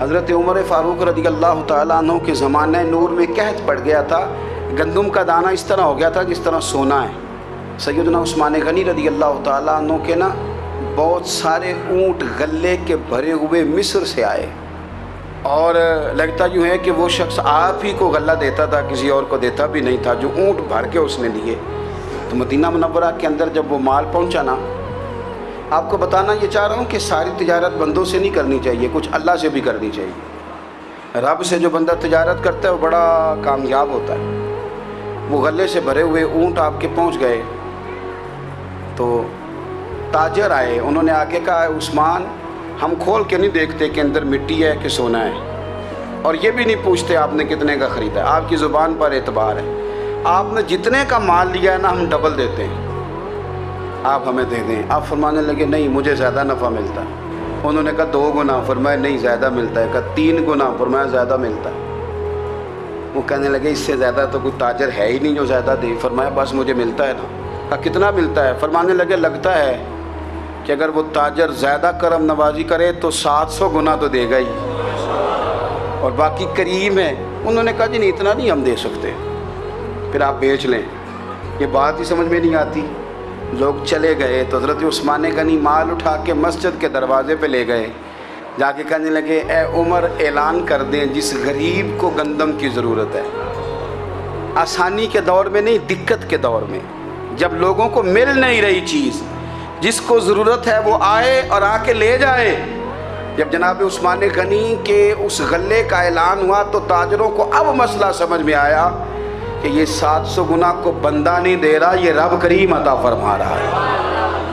حضرت عمر فاروق رضی اللہ تعالیٰ عنہ کے زمانہ نور میں قحط پڑ گیا تھا، گندم کا دانہ اس طرح ہو گیا تھا جس طرح سونا ہے۔ سیدنا عثمان غنی رضی اللہ تعالیٰ عنہ کے نا بہت سارے اونٹ غلے کے بھرے ہوئے مصر سے آئے، اور لگتا یوں ہے کہ وہ شخص آپ ہی کو غلہ دیتا تھا، کسی اور کو دیتا بھی نہیں تھا، جو اونٹ بھر کے اس نے لیے۔ تو مدینہ منورہ کے اندر جب وہ مال پہنچا نا، آپ کو بتانا یہ چاہ رہا ہوں کہ ساری تجارت بندوں سے نہیں کرنی چاہیے، کچھ اللہ سے بھی کرنی چاہیے۔ رب سے جو بندہ تجارت کرتا ہے وہ بڑا کامیاب ہوتا ہے۔ وہ غلے سے بھرے ہوئے اونٹ آپ کے پہنچ گئے تو تاجر آئے، انہوں نے آگے کہا عثمان ہم کھول کے نہیں دیکھتے کہ اندر مٹی ہے کہ سونا ہے، اور یہ بھی نہیں پوچھتے آپ نے کتنے کا خریدا ہے، آپ کی زبان پر اعتبار ہے، آپ نے جتنے کا مال لیا ہے نا ہم ڈبل دیتے ہیں، آپ ہمیں دے دیں۔ آپ فرمانے لگے نہیں مجھے زیادہ نفع ملتا ہے۔ انہوں نے کہا 2 گنا، فرمایا نہیں زیادہ ملتا ہے، کہا 3 گنا، فرمایا زیادہ ملتا ہے۔ وہ کہنے لگے اس سے زیادہ تو کوئی تاجر ہے ہی نہیں جو زیادہ دے، فرمایا بس مجھے ملتا ہے نا۔ کہا کتنا ملتا ہے؟ فرمانے لگے لگتا ہے کہ اگر وہ تاجر زیادہ کرم نوازی کرے تو 700 گنا تو دے گا ہی، اور باقی کریم ہے۔ انہوں نے کہا جی نہیں اتنا نہیں ہم دے سکتے، پھر آپ بیچ لیں۔ یہ بات ہی سمجھ میں نہیں آتی۔ لوگ چلے گئے تو حضرت عثمان غنی مال اٹھا کے مسجد کے دروازے پہ لے گئے، جا کے کہنے لگے اے عمر اعلان کر دیں جس غریب کو گندم کی ضرورت ہے، آسانی کے دور میں نہیں دقت کے دور میں، جب لوگوں کو مل نہیں رہی چیز، جس کو ضرورت ہے وہ آئے اور آ کے لے جائے۔ جب جناب عثمان غنی کے اس غلے کا اعلان ہوا تو تاجروں کو اب مسئلہ سمجھ میں آیا کہ یہ 700 گنا کو بندہ نہیں دے رہا، یہ رب کریم عطا فرما رہا ہے۔